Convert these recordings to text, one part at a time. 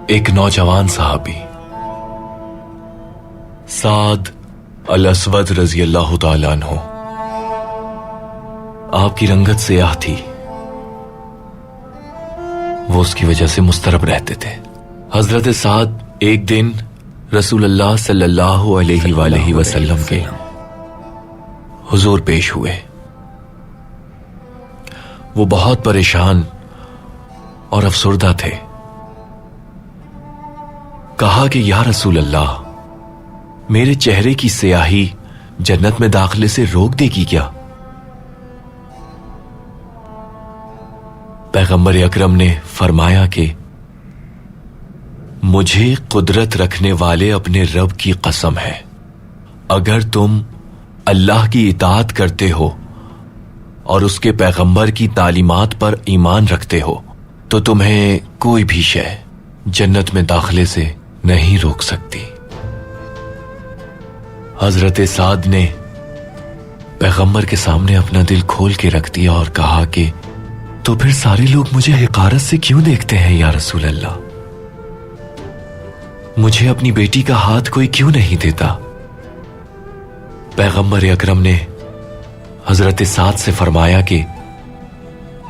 ایک نوجوان صحابی سعد الاسود رضی اللہ تعالیٰ عنہ، آپ کی رنگت سیاہ تھی، وہ اس کی وجہ سے مضطرب رہتے تھے۔ حضرت سعد ایک دن رسول اللہ صلی اللہ علیہ وآلہ وسلم کے حضور پیش ہوئے۔ وہ بہت پریشان اور افسردہ تھے۔ کہا کہ یا رسول اللہ، میرے چہرے کی سیاہی جنت میں داخلے سے روک دے گی کیا؟ پیغمبر اکرم نے فرمایا کہ مجھے قدرت رکھنے والے اپنے رب کی قسم ہے، اگر تم اللہ کی اطاعت کرتے ہو اور اس کے پیغمبر کی تعلیمات پر ایمان رکھتے ہو تو تمہیں کوئی بھی شے جنت میں داخلے سے نہیں روک سکتی۔ حضرت سعد نے پیغمبر کے سامنے اپنا دل کھول کے رکھ دیا اور کہا کہ تو پھر سارے لوگ مجھے حقارت سے کیوں دیکھتے ہیں یا رسول اللہ؟ مجھے اپنی بیٹی کا ہاتھ کوئی کیوں نہیں دیتا؟ پیغمبر اکرم نے حضرت سعد سے فرمایا کہ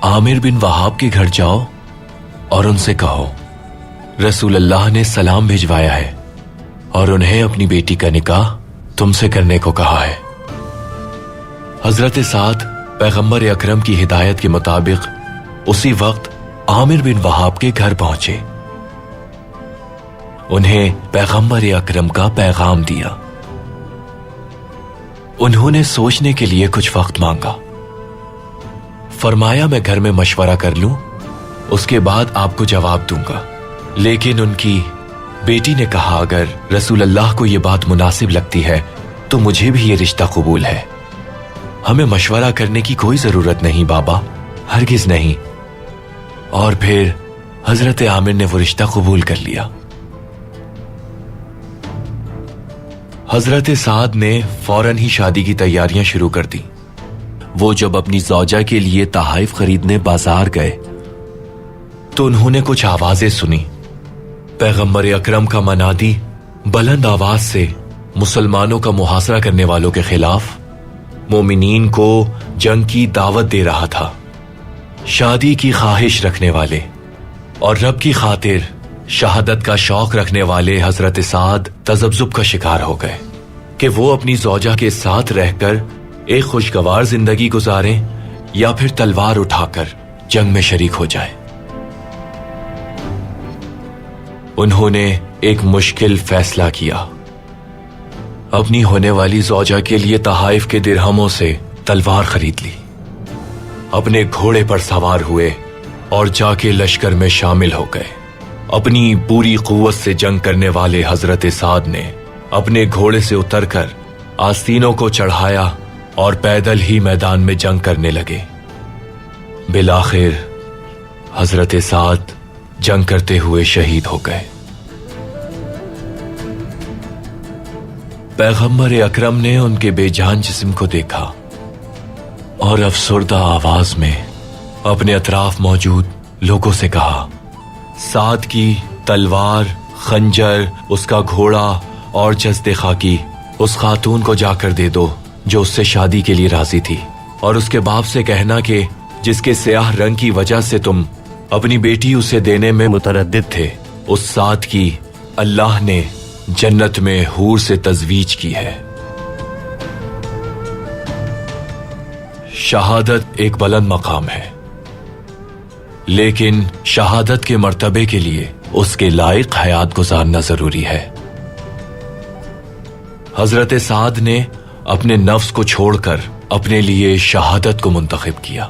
عامر بن وہاب کے گھر جاؤ اور ان سے کہو رسول اللہ نے سلام بھیجوایا ہے اور انہیں اپنی بیٹی کا نکاح تم سے کرنے کو کہا ہے۔ حضرت سعد پیغمبر اکرم کی ہدایت کے مطابق اسی وقت عامر بن وہاب کے گھر پہنچے، انہیں پیغمبر اکرم کا پیغام دیا۔ انہوں نے سوچنے کے لیے کچھ وقت مانگا، فرمایا میں گھر میں مشورہ کر لوں، اس کے بعد آپ کو جواب دوں گا۔ لیکن ان کی بیٹی نے کہا اگر رسول اللہ کو یہ بات مناسب لگتی ہے تو مجھے بھی یہ رشتہ قبول ہے، ہمیں مشورہ کرنے کی کوئی ضرورت نہیں بابا، ہرگز نہیں۔ اور پھر حضرت عامر نے وہ رشتہ قبول کر لیا۔ حضرت سعد نے فوراً ہی شادی کی تیاریاں شروع کر دی۔ وہ جب اپنی زوجہ کے لیے تحائف خریدنے بازار گئے تو انہوں نے کچھ آوازیں سنی۔ پیغمبر اکرم کا منادی بلند آواز سے مسلمانوں کا محاصرہ کرنے والوں کے خلاف مومنین کو جنگ کی دعوت دے رہا تھا۔ شادی کی خواہش رکھنے والے اور رب کی خاطر شہادت کا شوق رکھنے والے حضرت سعد تذبذب کا شکار ہو گئے کہ وہ اپنی زوجہ کے ساتھ رہ کر ایک خوشگوار زندگی گزاریں یا پھر تلوار اٹھا کر جنگ میں شریک ہو جائیں۔ انہوں نے ایک مشکل فیصلہ کیا، اپنی ہونے والی زوجہ کے لیے تحائف کے درہموں سے تلوار خرید لی، اپنے گھوڑے پر سوار ہوئے اور جا کے لشکر میں شامل ہو گئے۔ اپنی پوری قوت سے جنگ کرنے والے حضرت سعد نے اپنے گھوڑے سے اتر کر آستینوں کو چڑھایا اور پیدل ہی میدان میں جنگ کرنے لگے۔ بالآخر حضرت سعد جنگ کرتے ہوئے شہید ہو گئے۔ پیغمبر اکرم نے ان کے بے جان جسم کو دیکھا اور افسردہ آواز میں اپنے اطراف موجود لوگوں سے کہا سعد کی تلوار، خنجر، اس کا گھوڑا اور جسد خاکی اس خاتون کو جا کر دے دو جو اس سے شادی کے لیے راضی تھی، اور اس کے باپ سے کہنا کہ جس کے سیاہ رنگ کی وجہ سے تم اپنی بیٹی اسے دینے میں متردد تھے، اس سعد کی اللہ نے جنت میں حور سے تزویج کی ہے۔ شہادت ایک بلند مقام ہے، لیکن شہادت کے مرتبے کے لیے اس کے لائق حیات گزارنا ضروری ہے۔ حضرت سعد نے اپنے نفس کو چھوڑ کر اپنے لیے شہادت کو منتخب کیا،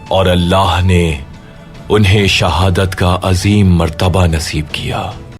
اور اللہ نے انہیں شہادت کا عظیم مرتبہ نصیب کیا۔